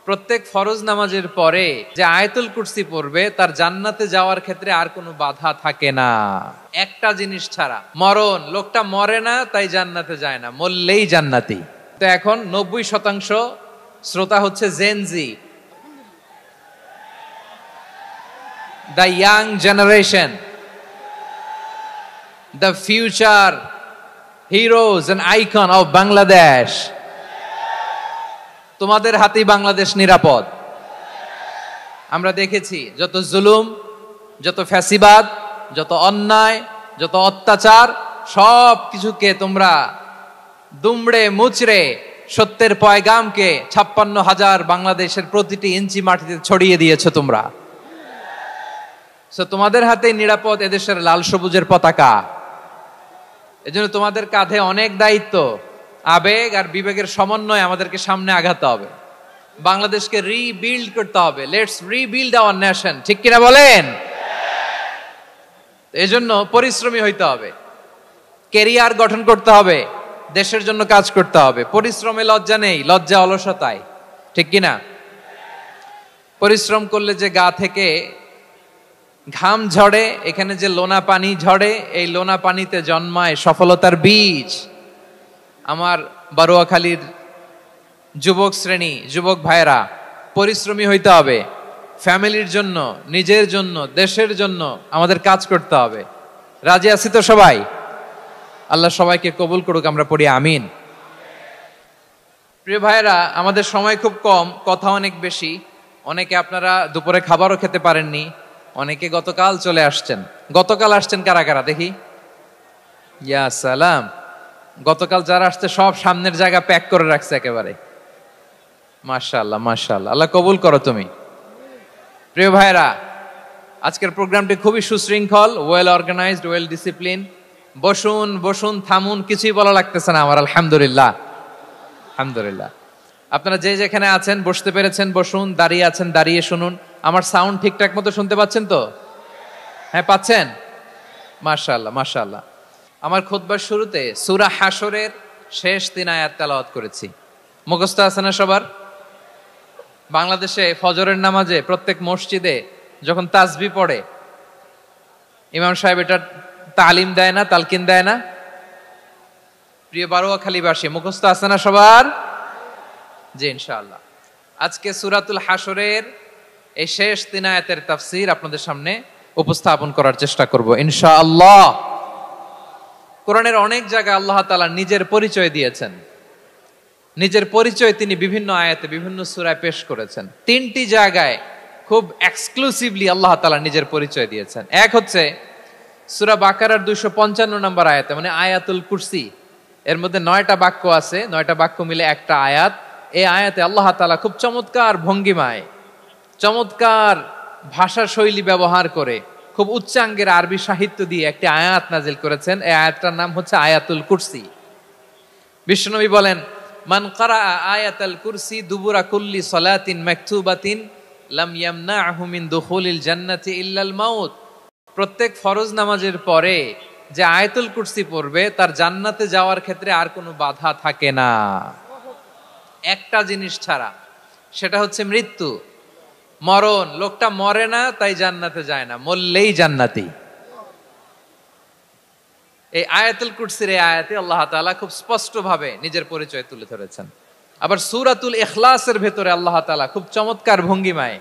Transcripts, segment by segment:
প্রত্যেক ফরজ নামাজের পরে যে আয়াতুল কুরসি পড়বে তার জান্নাতে যাওয়ার ক্ষেত্রে আর কোনো বাধা থাকে না, একটা জিনিস ছাড়া, মরণ। লোকটা মরে না তাই জান্নাতে যায় না, মরলেই জান্নাতি। তো এখন 90% শ্রোতা হচ্ছে Gen Z, the young generation, the future heroes and icon of Bangladesh. তোমাদের হাতেই বাংলাদেশ নিরাপদ। আমরা দেখেছি যত জুলুম, যত ফ্যাসিবাদ, যত অন্যায়, যত অত্যাচার, সব কিছুকে তোমরা দুমড়ে মুচড়ে সত্যের পয়গামকে 56,000 বাংলাদেশের প্রতিটি ইঞ্চি মাটিতে ছড়িয়ে দিয়েছো তোমরা। তোমাদের হাতেই নিরাপদ এদেশের লাল সবুজের পতাকা। এজন্য তোমাদের কাঁধে অনেক দায়িত্ব। আবেগ আর বিবেকের সমন্বয়ে আমাদেরকে সামনে আগাতে হবে, বাংলাদেশকে রিবিল্ড করতে হবে। লেটস রিবিল্ড আওয়ার নেশন, ঠিক কিনা বলেন? এজন্য পরিশ্রমী হইতে হবে, ক্যারিয়ার গঠন করতে হবে, দেশের জন্য কাজ করতে হবে। পরিশ্রমে লজ্জা নেই, লজ্জা অলসতায়, ঠিক কিনা? পরিশ্রম করলে যে গা থেকে ঘাম ঝরে, এখানে যে লোনা পানি ঝরে, এই লোনা পানিতে জন্মায় সফলতার বীজ। আমার বারুয়াখালীর যুবক শ্রেণী, যুবক ভাইরা, পরিশ্রমী হইতে হবে। ফ্যামিলির জন্য, নিজের জন্য, দেশের জন্য আমাদের কাজ করতে হবে। রাজি আছি তো সবাই? আল্লাহ সবাইকে কবুল করুক, আমরা পড়ি আমিন। প্রিয় ভাইরা, আমাদের সময় খুব কম, কথা অনেক বেশি। অনেকে আপনারা দুপুরে খাবারও খেতে পারেননি, অনেকে গতকাল চলে আসছেন। গতকাল আসছেন কারা কারা দেখি? ইয়া সালাম। গতকাল যারা আসছে সব সামনের জায়গা প্যাক করে রাখছে একেবারে। মাশাআল্লাহ, মাশাআল্লাহ, আল্লাহ কবুল করো তুমি। প্রিয় ভাইরা, আজকের প্রোগ্রামটি খুবই সুশৃঙ্খল, ওয়েল অর্গানাইজড, ওয়েল ডিসিপ্লিন। বসুন বসুন, থামুন, কিছুই বলা লাগতেছে না আমার। আলহামদুলিল্লাহ, আলহামদুলিল্লাহ। আপনারা যে যেখানে আছেন বসতে পেরেছেন বসুন, দাঁড়িয়ে আছেন দাঁড়িয়ে শুনুন। আমার সাউন্ড ঠিকঠাক মতো শুনতে পাচ্ছেন তো? হ্যাঁ, পাচ্ছেন? মাশাআল্লাহ, মাশাআল্লাহ। আমার খুতবার শুরুতে সূরা হাশরের শেষ 3 আয়াত তেলাওয়াত করেছি। মুখস্থ আছে না সবার? বাংলাদেশে ফজরের নামাজে প্রত্যেক মসজিদে যখন তাসবিহ পড়ে, ইমাম সাহেব এটা তালিম দেয় না, তালকিন দেয় না? প্রিয় বারুয়াখালীবাসী, মুখস্থ আছে না সবার? জি, ইনশাআল্লাহ। আজকে সূরাতুল হাশরের এই শেষ 3 আয়াতের তাফসীর আপনাদের সামনে উপস্থাপন করার চেষ্টা করব ইনশাআল্লাহ। কোরআনের অনেক জায়গায় আল্লাহ তাআলা নিজের পরিচয় দিয়েছেন। নিজের পরিচয় তিনি বিভিন্ন আয়াতে, বিভিন্ন সূরায় পেশ করেছেন। 3টি জায়গায় খুব এক্সক্লুসিভলি আল্লাহ তাআলা নিজের পরিচয় দিয়েছেন। এক হচ্ছে সূরা বাকারার 255 নম্বর আয়াতে, মানে আয়াতুল কুরসি। এর মধ্যে 9টা বাক্য আছে, 9টা বাক্য মিলে একটা আয়াত। এই আয়াতে আল্লাহ তাআলা খুব চমৎকার ভঙ্গিমায়, চমৎকার ভাষা শৈলী ব্যবহার করে, খুব উচ্চাঙ্গের আরবি সাহিত্য দিয়ে একটি আয়াত নাজিল করেছেন। এই আয়াতটার নাম হচ্ছে আয়াতুল কুরসি। বিশ্বনবী বলেন, মান ক্বারা আয়াতুল কুরসি দুবুরা কুল্লি সালাতিন মাকতুবাতিন লাম ইয়ামনাহু মিন দুখুলিল জান্নাতি ইল্লাল মাউত। প্রত্যেক ফরজ নামাজের পরে যে আয়াতুল কুরসি পড়বে তার জান্নাতে যাওয়ার ক্ষেত্রে আর কোনো বাধা থাকে না, একটা জিনিস ছাড়া, সেটা হচ্ছে মৃত্যু, মরণ। লোকটা মরে না তাই জান্নাতে যায় না, মরলেই জান্নাতি। এই আয়াতুল কুরসির এই আয়াতে আল্লাহ তাআলা খুব স্পষ্ট ভাবে নিজের পরিচয় তুলে ধরেছেন। আবার সূরাতুল ইখলাসের ভেতরে আল্লাহ তাআলা খুব চমৎকার ভঙ্গিমায়,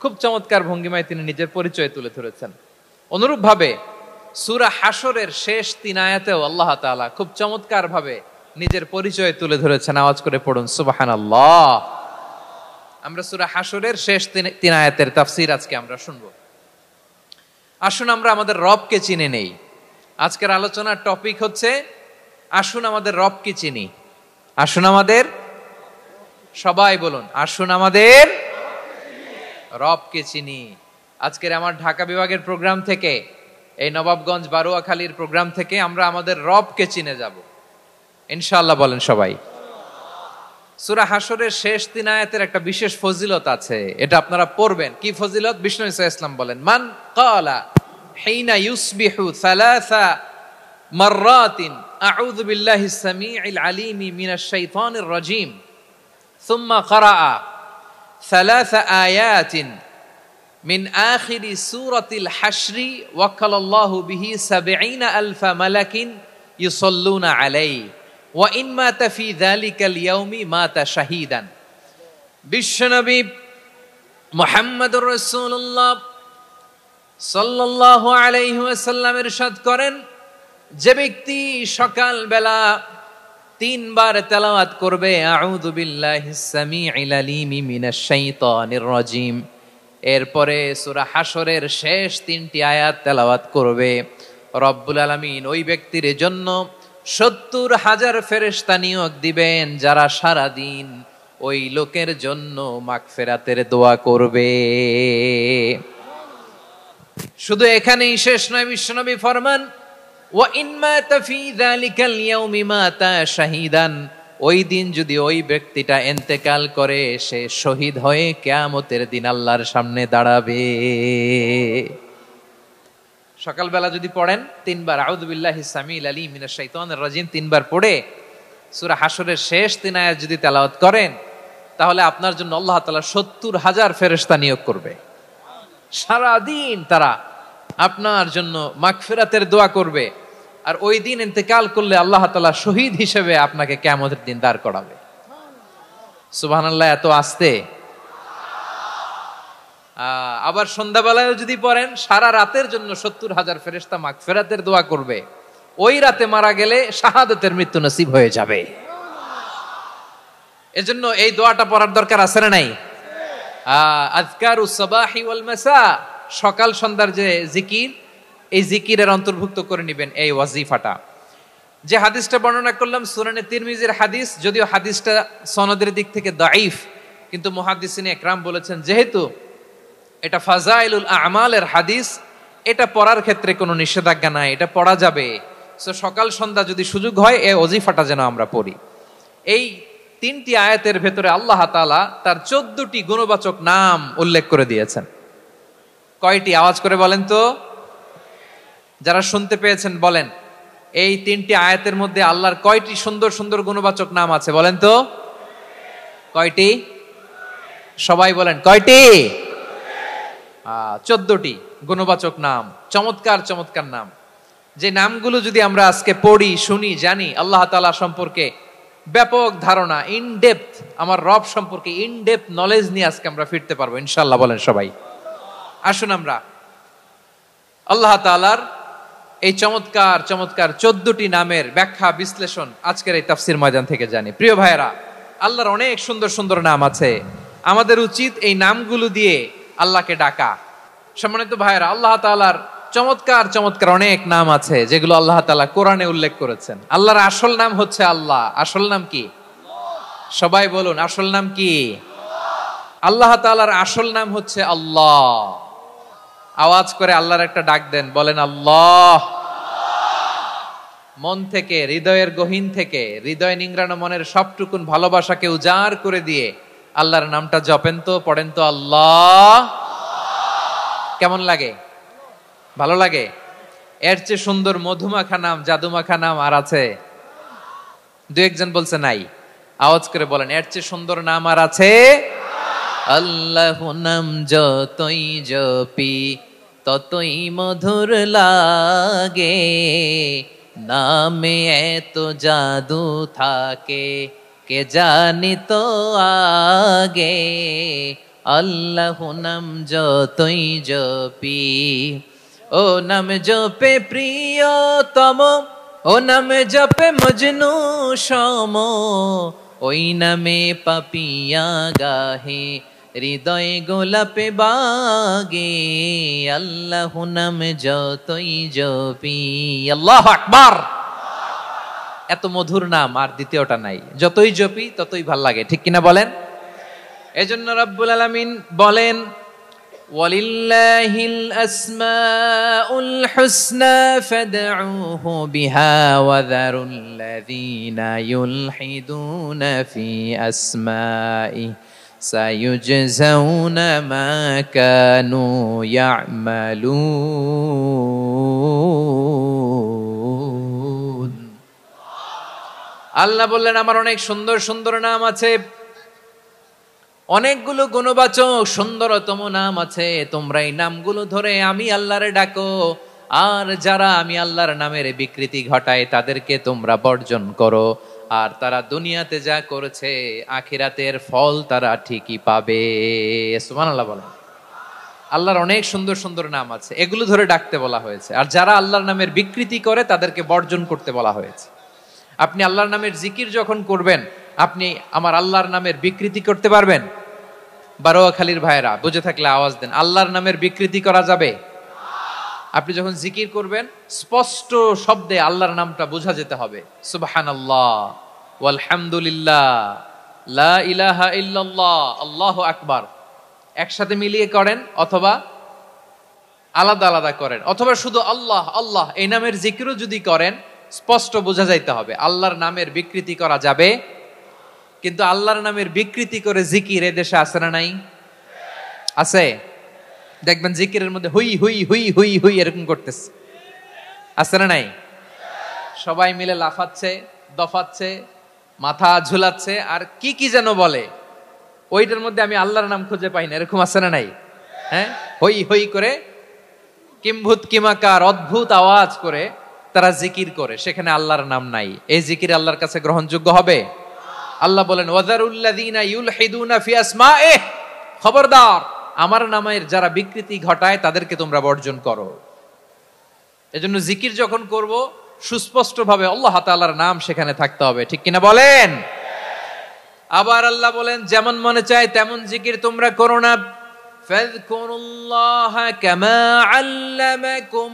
খুব চমৎকার ভঙ্গিমায় তিনি নিজের পরিচয় তুলে ধরেছেন। অনুরূপ ভাবে সূরা হাশরের শেষ 3 আয়াতেও আল্লাহ তাআলা খুব চমৎকার ভাবে নিজের পরিচয় তুলে ধরেছেন। আওয়াজ করে পড়ুন সুবহানাল্লাহ। আমরা সূরা হাশরের শেষ 3 আয়াতের তাফসীর আজকে আমরা শুনবো। আসুন আমরা আমাদের রবকে চিনে নেই। আজকের আলোচনার টপিক হচ্ছে আসুন আমাদের রবকে চিনি। আসুন আমাদের, সবাই বলুন, আসুন আমাদের রবকে চিনি। আজকের আমার ঢাকা বিভাগের প্রোগ্রাম থেকে, এই নবাবগঞ্জ বারুয়াখালীর প্রোগ্রাম থেকে আমরা আমাদের রবকে চিনে যাব ইনশাআল্লাহ। বলেন সবাই। সূরা হাশরের শেষ 3 আয়াতের একটা বিশেষ ফজিলত আছে, এটা আপনারা পড়বেন। কি ফজিলত? বিষ্ণু ঈসা ইসলাম বলেন, মান ক্বালা হিনা ইউসবিহু সালাসা মাররাতিন আউযু বিল্লাহিস সামিউল আলীম মিনাশ শাইতানির রাজীম সুম্মা ক্বারা ثلاث آيات من آخر سورة الحشر وكل الله به 70,000 ملك يصلون عليه وإن مات في ذلك اليوم مات شهيدا বিশ্বনবী মুহাম্মদুর রাসূলুল্লাহ সাল্লাল্লাহু আলাইহি ওয়াসাল্লাম ইরশাদ করেন, যে ব্যক্তি সকাল বেলা 3 বার তেলাওয়াত করবে আউযু বিল্লাহিস সামিউল আলিম মিনাশ শাইতানির রাজিম, এরপরে সূরা হাশরের শেষ 3টি আয়াত তেলাওয়াত করবে, রব্বুল আলামিন ওই ব্যক্তির জন্য 70,000 ফেরেশতা নিয়োগ দিবেন যারা সারা দিন ওই লোকের জন্য মাগফিরাতের দোয়া করবে। শুধু এখানেই শেষ নয়, বিশ্বনবী ফরমান ওয়া ইন মাতা ফি যালিকাল ইয়াউমি মাতা শাহীদান, ওই দিন যদি ওই ব্যক্তিটা ইন্তেকাল করে সে শহীদ হয়ে কিয়ামতের দিন আল্লাহর সামনে দাঁড়াবে। সকালবেলা যদি পড়েন 3 বার আউযু বিল্লাহিস সামিউল আলিম মিনাশ শাইতানির রাজিম 3 বার পড়ে সূরা হাশরের শেষ 3 আয়াত যদি তেলাওয়াত করেন, তাহলে আপনার জন্য আল্লাহ তাআলা 70,000 ফেরেশতা নিয়োগ করবে। সারা দিন তারা আপনার জন্য মাগফিরাতের দোয়া করবে, আর ওই দিন ইন্তেকাল করলে আল্লাহ তাআলা শহীদ হিসেবে আপনাকে কিয়ামতের দিন দাঁড় করাবে। সুবহানাল্লাহ, এত আস্তে। আবার সন্ধ্যাবেলায় যদি পড়েন, সারা রাতের জন্য 70,000 ফেরেশতা মাগফিরাতের দোয়া করবে। ওই রাতে মারা গেলে শাহাদাতের মৃত্যু নসিব হয়ে যাবে। এজন্য এই দোয়াটা পড়ার দরকার আছে না নাই? আযকারুস সাবাহি ওয়াল মাসা, সকাল সন্ধ্যার যে জিকির, এই জিকিরের অন্তর্ভুক্ত করে নেবেন এই ওয়াজিফাটা। যে হাদিসটা বর্ণনা করলাম সুনানে তিরমিজির হাদিস, যদিও হাদিসটা সনদের দিক থেকে দাঈফ, কিন্তু মুহাদ্দিসিনে একরাম বলেছেন যেহেতু এটা ফাজাইলুল আমালের হাদিস, এটা পড়ার ক্ষেত্রে কোনো নিষেধাজ্ঞা নাই, এটা পড়া যাবে। সো সকাল সন্ধ্যা যদি সুযোগ হয় এই ওয়াজিফাটা যেন আমরা পড়ি। এই 3টি আয়াতের ভেতরে আল্লাহ তাআলা তার 14টি গুণবাচক নাম উল্লেখ করে দিয়েছেন। কয়টি? আওয়াজ করে বলেন তো, যারা শুনতে পেয়েছেন বলেন, এই 3টি আয়াতের মধ্যে আল্লাহর কয়টি সুন্দর সুন্দর গুণবাচক নাম আছে বলেন তো? কয়টি? সবাই বলেন কয়টি? 14টি গুণবাচক নাম, চমৎকার চমৎকার নাম। যে নামগুলো যদি আমরা আজকে পড়ি, শুনি, জানি, আল্লাহ তাআলা সম্পর্কে ব্যাপক ধারণা, ইন ডেপথ, আমার রব সম্পর্কে ইন ডেপথ নলেজ নিয়ে আজকে আমরা ফিরতে পারবো ইনশাআল্লাহ। বলেন সবাই। আসুন আমরা আল্লাহ তাআলার এই চমৎকার চমৎকার 14টি নামের ব্যাখ্যা বিশ্লেষণ আজকের এই তাফসীর ময়দান থেকে জানি। প্রিয় ভাইয়েরা, আল্লাহর অনেক সুন্দর সুন্দর নাম আছে, আমাদের উচিত এই নামগুলো দিয়ে আল্লাহকে ডাকা। সম্মানিত ভাইয়েরা, আল্লাহ তাআলার চমৎকার চমৎকার অনেক নাম আছে যেগুলো আল্লাহ তাআলা কোরআনে উল্লেখ করেছেন। আল্লাহর আসল নাম হচ্ছে আল্লাহ। আসল নাম কি? সবাই বলুন, আসল নাম কি? আল্লাহ তাআলার আসল নাম হচ্ছে আল্লাহ। আওয়াজ করে আল্লাহর একটা ডাক দেন, বলেন আল্লাহ। মন থেকে, হৃদয়ের গহীন থেকে, হৃদয় নিংড়ানো মনের সবটুকুন ভালোবাসাকে উজাড় করে দিয়ে আল্লাহর নামটা জপেন তো, পড়েন তো আল্লাহ। কেমন লাগে? ভালো লাগে? এর চেয়ে সুন্দর মধুমাখা নাম, জাদুমাখা নাম আর আছে? দু একজন বলছে নাই। আওয়াজ করে বলেন, এর চেয়ে সুন্দর নাম আর আছে? আল্লাহ নাম যতই জপি ততই মধুর লাগে, নামে এত জাদু থাকে কে জানি তো আগে। আল্লাহ নাম যতই জপি, ও নাম জপে প্রিয়তম, ও নাম জপে মজনু সম, ওই নামে পাপিয়া গাহে হৃদয় গোলাপে বাগে। আল্লাহ নাম যতই জপি। আল্লাহু আকবার। এত মধুর নাম আর দ্বিতীয়টা নাই, যতই জপি ততই ভাল লাগে, ঠিক কিনা বলেন? এজন্য রব্বুল আলামিন বলেন, ওয়ালিল্লাহিল আসমাউল হুসনা ফাদউহু বিহা ওয়া যারুল্লাযীনা ইউলহিদুনা ফি আসমাইহি সায়ুজজাউনা মা কানু ইয়ামালুন। আল্লাহ বললেন, আমার অনেক সুন্দর সুন্দর নাম আছে, অনেকগুলো গুণবাচক সুন্দরতম নাম আছে, তোমরা এই নামগুলো ধরে আমি আল্লাহরে ডাকো। আর যারা আমি আল্লাহর নামের বিকৃতি ঘটায় তাদেরকে তোমরা বর্জন করো। আর তারা দুনিয়াতে যা করেছে আখিরাতের ফল তারা ঠিকই পাবে। সুবহানাল্লাহ বলেন। আল্লাহর অনেক সুন্দর সুন্দর নাম আছে, এগুলো ধরে ডাকতে বলা হয়েছে। আর যারা আল্লাহর নামের বিকৃতি করে তাদেরকে বর্জন করতে বলা হয়েছে। আপনি আল্লাহর নামের জিকির যখন করবেন, আপনি আমার আল্লাহর নামের বিকৃতি করতে পারবেন? বারোয়াখালীর ভাইরা বুঝে থাকলে আওয়াজ দেন, আল্লাহর নামের বিকৃতি করা যাবে? আপনি যখন জিকির করবেন স্পষ্ট শব্দে আল্লাহর নামটা বোঝা যেতে হবে। সুবহানাল্লাহ, ওয়ালহামদুলিল্লাহ, লা ইলাহা ইল্লাল্লাহ, আল্লাহু আকবার একসাথে মিলিয়ে করেন, অথবা আলাদা আলাদা করেন, অথবা শুধু আল্লাহ আল্লাহ এই নামের জিকিরও যদি করেন স্পষ্ট বোঝা যাইতে হবে। আল্লাহর নামের বিকৃতি করা যাবে। কিন্তু আল্লাহর নামের বিকৃতি করে জিকির এদেশে আছে না নাই? আছে। দেখবেন জিকিরের মধ্যে হুই হুই হুই হুই হুই এরকম করতেছে, আছে না নাই? সবাই মিলে লাফাচ্ছে, দফাচ্ছে, মাথা ঝুলাচ্ছে, আর কি কি যেন বলে, ওইটার মধ্যে আমি আল্লাহর নাম খুঁজে পাই না, এরকম আছে না নাই? হ্যাঁ, হই হই করে কিম্ভূত কিমাকার অদ্ভুত আওয়াজ করে তারা জিকির করে, সেখানে আল্লাহর নাম নাই। এই জিকির আল্লাহর কাছে গ্রহণযোগ্য হবে? আল্লাহ বলেন ওয়াযারুল্লাযীনা ইউলহিদুনা ফি আসমাইহি, খবরদার আমার নামের যারা বিকৃতি ঘটায় তাদেরকে তোমরা বর্জন করো। এজন্য জিকির যখন করব সুস্পষ্ট ভাবে আল্লাহ তাআলার নাম সেখানে থাকতে হবে, ঠিক কিনা বলেন? আবার আল্লাহ বলেন যেমন মনে চায় তেমন জিকির তোমরা করো না। ফাযকুরুল্লাহা কামা আল্লামাকুম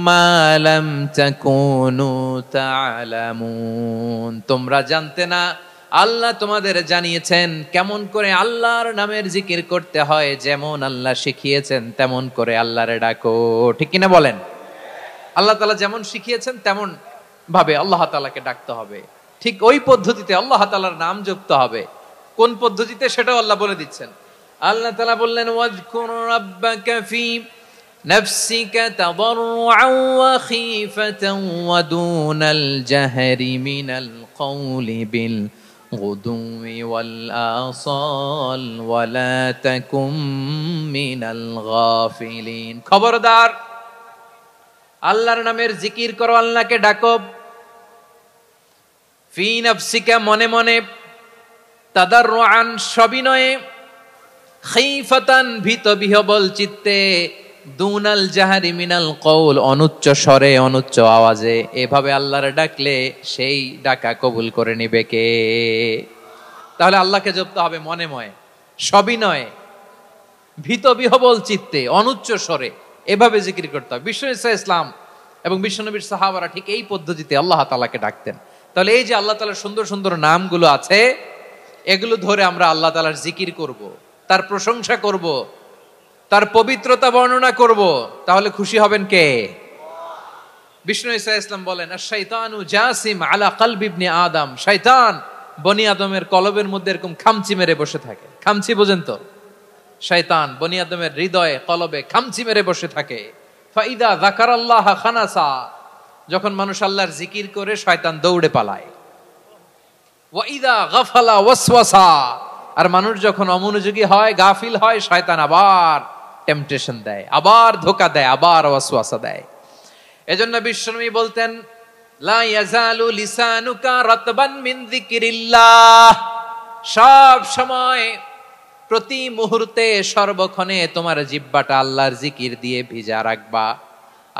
মা লাম তাকুনু তা'লামুন, তোমরা জানতে না, আল্লাহ তোমাদের জানিয়েছেন কেমন করে আল্লাহর নামের জিকির করতে হয়, যেমন আল্লাহ শিখিয়েছেন তেমন করে আল্লাহরে ডাকো, ঠিক কিনা বলেন? আল্লাহ তাআলা যেমন শিখিয়েছেন তেমন ভাবে আল্লাহ তাআলাকে ডাকতে হবে, ঠিক ওই পদ্ধতিতে আল্লাহ তাআলার নাম জপতে হবে। কোন পদ্ধতিতে সেটাও আল্লাহ বলে দিচ্ছেন। আল্লাহ তাআলা বললেন ওয়াজকুর রাব্বাকা ফি নাফসিকা তাদাররুআন ওয়া খীফাতান ওয়া দুনাল জাহরি মিনাল কওলি বিল গুদুই ওয়াল আসাল ওয়া লা তাকুম মিনাল গাফিলিন, খবরদার আল্লাহর নামের জিকির করো, আল্লাহকে ডাকো। ফি নাফসিকা মনে মনে, তাদাররুআন সবিনয়ে, খীফাতান ভীত বিহবল চিত্তে, দুনাল জাহারি মিনাল কওল অনুচ্চ স্বরে অনুচ্চ আওয়াজে। এভাবে আল্লাহর ডাকলে সেই ডাকা কবুল করে নিবে কে? তাহলে আল্লাহকে জপতে হবে মনে মনে, সবিনয়ে, ভীত বিহবল চিত্তে, অনুচ্চ স্বরে, এভাবে জিকির করতে হবে। বিশ্ব ইসলাম এবং বিশ্বনবীর সাহাবারা ঠিক এই পদ্ধতিতে আল্লাহ তাআলাকে ডাকতেন। তাহলে এই যে আল্লাহ তাআলার সুন্দর সুন্দর নামগুলো আছে, এগুলো ধরে আমরা আল্লাহ তাআলার জিকির করব, তার প্রশংসা করব, তার পবিত্রতা বর্ণনা করব, তাহলে খুশি হবেন কে? বিষ্ণু ঈসা ইসলাম বলেন আশ-শাইতানু জাসিম আলা কলবি ইবনে আদম, শয়তান বনি আদমের কলবের মধ্যে এরকম খামচি মেরে বসে থাকে। খামচি বোঝেন তো? শয়তান বনি আদমের হৃদয়ে কলবে খামচি মেরে বসে থাকে। ফাইদা যাকারাল্লাহ খানাসা, যখন মানুষ আল্লাহর জিকির করে শয়তান দৌড়ে পালায়। ওয়া ইদা গাফালা ওয়াসওয়াসা, আর মানুষ যখন অমনোযোগী হয়, গাফিল হয়, শয়তান আবার টেম্পটেশন দেয়, আবার ধোঁকা দেয়, আবার ওয়াসওয়াসা দেয়। এজন্য বিশ্বনবী বলতেন লা ইয়াজালু লিসানুকা রাতবান মিন যিকরিল্লাহ, সব সময় প্রতি মুহূর্তে সর্বক্ষণে তোমার জিহ্বাটা আল্লাহর জিকির দিয়ে ভিজা রাখবা,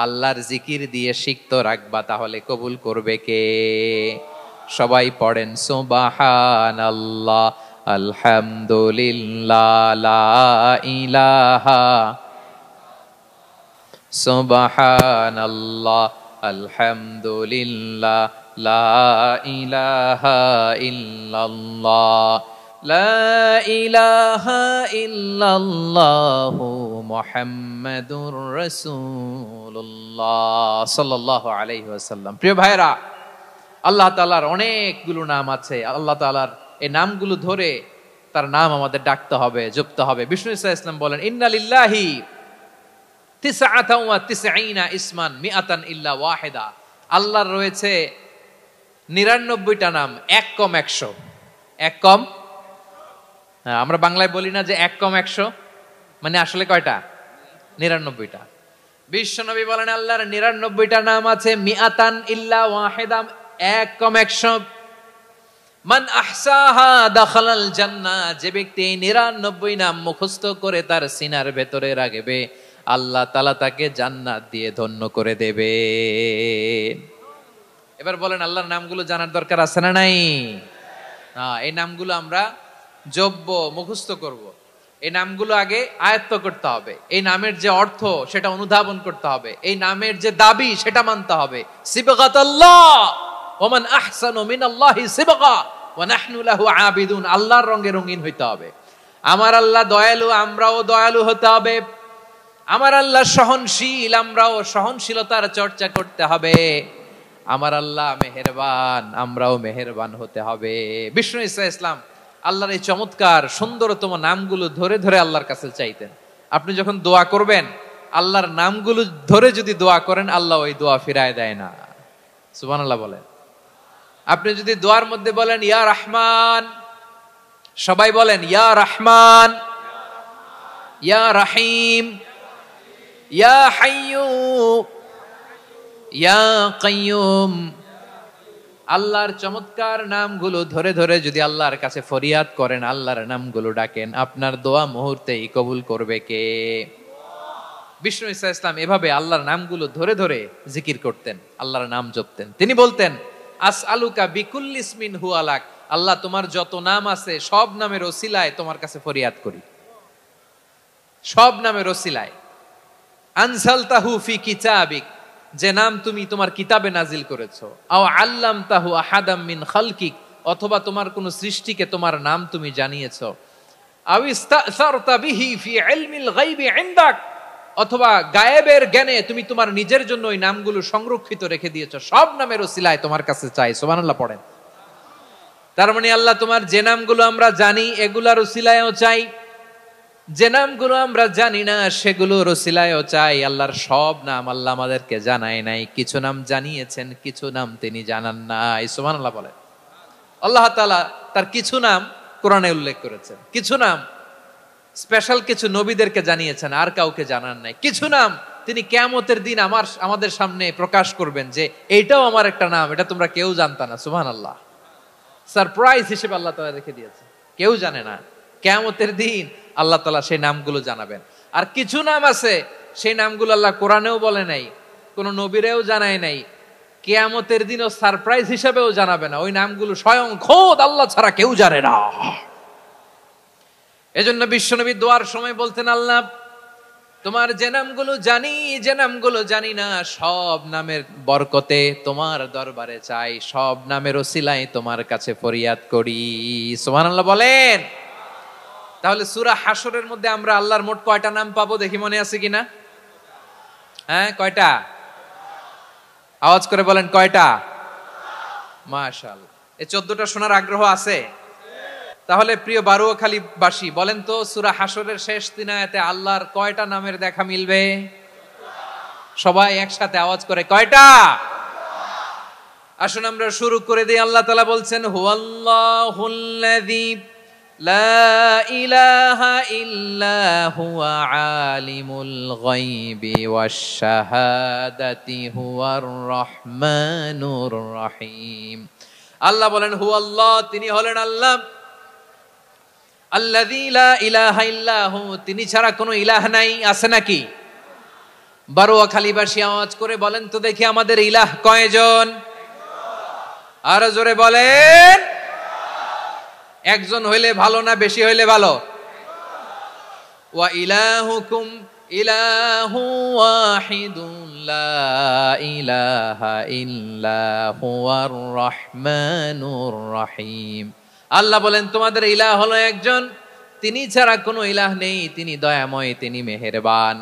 আল্লাহর জিকির দিয়ে সিক্ত রাখবা, তাহলে কবুল করবে কে? সবাই পড়েন সুবহানাল্লাহ, আলহামদুলিল্লাহ, লা ইলাহা, সুবহানাল্লাহ, আলহামদুলিল্লাহ, লা ইলাহা ইল্লাল্লাহ, লা ইলাহা ইল্লাল্লাহু মুহাম্মাদুর রাসূলুল্লাহ সাল্লাল্লাহু আলাইহি ওয়াসাল্লাম। প্রিয় ভাইরা, আল্লাহ তাআলার অনেকগুলো নাম আছে। আল্লাহ তাআলার এই নামগুলো ধরে তার নাম আমাদের ডাকতে হবে, জপতে হবে। বিষ্ণু ঈসা ইসলাম বলেন ইন্না লিল্লাহি 99 ইসমান মিআতান ইল্লা ওয়াহিদা, আল্লাহর রয়েছে 99টা নাম, এক কম 100। এক কম আমরা বাংলায় বলি না যে 1 কম 100, মানে আসলে কয়টা? 99টা। বিশ্বনবী বলেন আল্লাহর 99টা নাম আছে, মিআতান ইল্লা ওয়াহিদা, 1 কম 100। মান আহসাহা দাখালাল জান্নাহ, যে ব্যক্তি এই 99 নাম মুখস্থ করে তার সিনার ভেতরে রাখবে, আল্লাহ তাআলা তাকে জান্নাত দিয়ে ধন্য করে দেবে। এবার বলেন আল্লাহর নামগুলো জানার দরকার আছে না নাই? এই নামগুলো আমরা জব্ব মুখস্থ করব। এই নামগুলো আগে আয়ত্ত করতে হবে। এই নামের যে অর্থ সেটা অনুধাবন করতে হবে। এই নামের যে দাবি সেটা মানতে হবে। সিবগাতাল্লাহ ওয়া মান আহসানু মিনাল্লাহি সিবগা ওয়া নাহনু লাহু আবিদুন। আল্লাহর রঙে রঙিন হইতে হবে। আমার আল্লাহ দয়ালু, আমরাও দয়ালু হতে হবে। আমার আল্লাহ সহনশীল, আমরাও সহনশীলতার চর্চা করতে হবে। আমার আল্লাহ মেহেরবান, আমরাও মেহেরবান হতে হবে। বিষ্ণু ঈসা ইসলাম আল্লাহর এই চমৎকার সুন্দরতম নামগুলো ধরে ধরে আল্লাহর কাছে চাইতেন। আপনি যখন দোয়া করবেন, আল্লাহর নামগুলো ধরে যদি দোয়া করেন, আল্লাহ ওই দোয়া ফিরায় দেয় না। সুবহানাল্লাহ বলেন। আপনি যদি দোয়ার মধ্যে বলেন ইয়া রহমান, সবাই বলেন ইয়া রহমান, ইয়া রহিম, ইয়া হাইয়্যু, ইয়া কাইয়্যুম, আল্লাহর চমৎকার নামগুলো ধরে ধরে যদি আল্লাহর কাছে ফরিয়াদ করেন, আল্লাহর নামগুলো ডাকেন, আপনার দোয়া মুহূর্তেই কবুল করবে কে? বিষ্ণু ঈসা ইসলাম এভাবে আল্লাহর নামগুলো ধরে ধরে জিকির করতেন, আল্লাহর নাম জপতেন। তিনি বলতেন আসআলুকা বিকুল্লি ইসমিন হুয়া লাক, আল্লাহ তোমার যত নাম আছে সব নামের ওসিলায় তোমার কাছে ফরিয়াদ করি, সব নামের ওসিলায়। আনজালতাহু ফি কিতাবিক, যে নাম তুমি তোমার কিতাবে নাজিল করেছো। আও আল্লামতাহু আহাদাম মিন খালকিক, অথবা তোমার কোন সৃষ্টিকে তোমার নাম তুমি জানিয়েছো। আও ইস্তাসারতা বিহি ফি ইলমিল গায়বি ইনদাক, অথবা গায়েবের জ্ঞানে তুমি তোমার নিজের জন্য ওই নামগুলো সংরক্ষিত রেখে দিয়েছো। সব নামের ওসিলায় তোমার কাছে চাই। সুবহানাল্লাহ পড়েন। তার মানে আল্লাহ তোমার যে নামগুলো আমরা জানি এগুলার ওসিলায়ও চাই, যে নামগুলো আমরা জানি না সেগুলোর ওসিলায়ও চাই। আল্লাহর সব নাম আল্লাহ আমাদেরকে জানায় নাই, কিছু নাম জানিয়েছেন, কিছু নাম তিনি জানান নাই। সুবহানাল্লাহ বলেন। আল্লাহ তাআলা তার কিছু নাম কোরআনে উল্লেখ করেছেন, কিছু নাম স্পেশাল কিছু নবীদেরকে জানিয়েছেন, আর কাউকে জানান নাই। কিছু নাম তিনি কিয়ামতের দিন আমাদের সামনে প্রকাশ করবেন যে এইটাও আমার একটা নাম, এটা তোমরা কেউ জানতা না। সুবহানাল্লাহ। সারপ্রাইজ হিসেবে আল্লাহ তাআলা রেখে দিয়েছে, কেউ জানে না। কিয়ামতের দিন আল্লাহ তাআলা সেই নামগুলো জানাবেন। আর কিছু নাম আছে সেই নামগুলো আল্লাহ কোরআনেও বলে নাই, কোন নবীরেও জানায় নাই, কিয়ামতের দিনও সারপ্রাইজ হিসেবেও জানাবে না। ওই নামগুলো স্বয়ং খোদ আল্লাহ ছাড়া কেউ জানে না। এজন্য বিশ্বনবী দোয়ার সময় বলতেন, আল্লাহ তোমার যে নামগুলো জানি, যে নামগুলো জানি না, সব নামের বরকতে তোমার দরবারে চাই, সব নামের ওসিলায় তোমার কাছে ফরিয়াদ করি। সুবহানাল্লাহ বলেন। তাহলে সূরা হাশরের মধ্যে আমরা আল্লাহর মোট কয়টা নাম পাবো দেখি, মনে আছে কিনা? হ্যাঁ, কয়টা? আওয়াজ করে বলেন কয়টা? মাশাআল্লাহ। এই 14টা শোনার আগ্রহ আছে? তাহলে প্রিয় বারুয়াখালীবাসী বলেন তো, সূরা হাশরের শেষ 3 আয়াতে আল্লাহর কয়টা নামের দেখা মিলবে? সবাই একসাথে আওয়াজ করে কয়টা? আসুন আমরা শুরু করে দিই। আল্লাহ তাআলা বলছেন হুয়াল্লাহুল্লাযী লা ইলাহা ইল্লা হুয়া আলিমুল গায়বি ওয়াশ শাহাদাতি হুয়ার রহমানুর রহিম। আল্লাহ বলেন হুয়াল্লাহ, তিনি হলেন আল্লাহ। আল্লাযী লা ইলাহা ইল্লা হু, তিনি ছাড়া কোনো ইলাহ নাই। আছে নাকি? বারুয়াখালীবাসী আওয়াজ করে বলেন তো দেখি, আমাদের ইলাহ কয়জন? আরো জোরে বলেন। একজন হইলে ভালো না বেশি হইলে ভালো? ওয়া ইলাহুকুম ইলাহু ওয়াহিদুন লা ইলাহা ইল্লা হুয়ার রহমানুর রহিম। আল্লাহ বলেন তোমাদের ইলাহ হলো একজন, তিনি ছাড়া কোনো ইলাহ নেই, তিনি দয়াময়, তিনি মেহেরবান।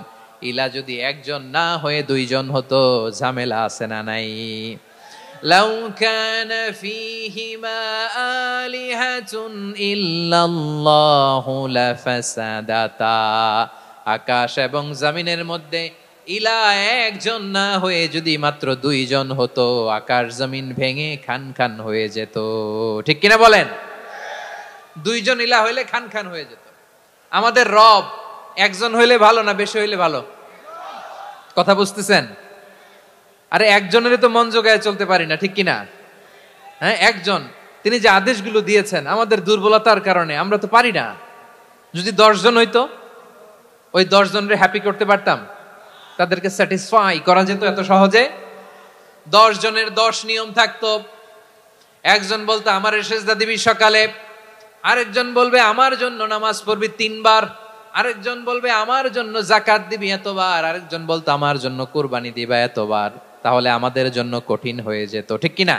ইলাহ যদি একজন না হয়ে দুইজন হতো, ঝামেলা আছে না নাই? লাউ কানা ফীহিমা আলিহাতুন ইল্লাল্লাহু লাফাসাদাতা, আকাশ এবং জমিনের মধ্যে ইলাহ একজন না হয়ে যদি মাত্র দুইজন হতো, আকাশ জমিন ভেঙে খান খান হয়ে যেত। ঠিক কিনা বলেন? দুইজন ইলা হইলে খান খান হয়ে যেত। আমাদের রব একজন হইলে ভালো না বেশি হইলে ভালো? কথা বুঝতেছেন? আরে একজনেরই তো মন জোগায় চলতে পারি না, ঠিক কিনা? হ্যাঁ, একজন, তিনি যে আদেশগুলো দিয়েছেন আমাদের দুর্বলতার কারণে আমরা তো পারি না। যদি 10 জন হইতো, ওই 10 জনের হ্যাপি করতে পারতাম, তাদেরকে স্যাটিসফাই করা যেত এত সহজে? 10 জনের 10 নিয়ম থাকতো। একজন বলতো আমার সেজদা দিবি সকালে, আরেকজন বলবে আমার জন্য নামাজ পড়বি 3 বার, আরেকজন বলবে আমার জন্য যাকাত দিবি এতবার, আরেকজন বলতো আমার জন্য কুরবানি দিবা এতবার। তাহলে আমাদের জন্য কঠিন হয়ে যেত, ঠিক কিনা?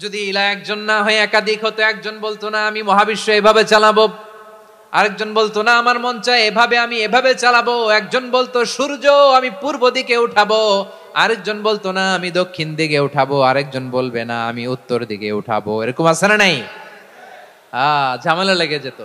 যদি ইলা একজন না হয়ে একাধিক হতো, একজন বলতো না আমি মহাবিশ্ব এভাবে চালাবো, আরেকজন বলতো না আমার মন চায় এভাবে, আমি এভাবে চালাবো, একজন বলতো সূর্য আমি পূর্ব দিকে উঠাবো, আরেকজন বলতো না আমি দক্ষিণ দিকে উঠাবো, আরেকজন বলবে না আমি উত্তর দিকে উঠাবো। এরকম আছে না নাই? ঝামেলা লেগে যেত।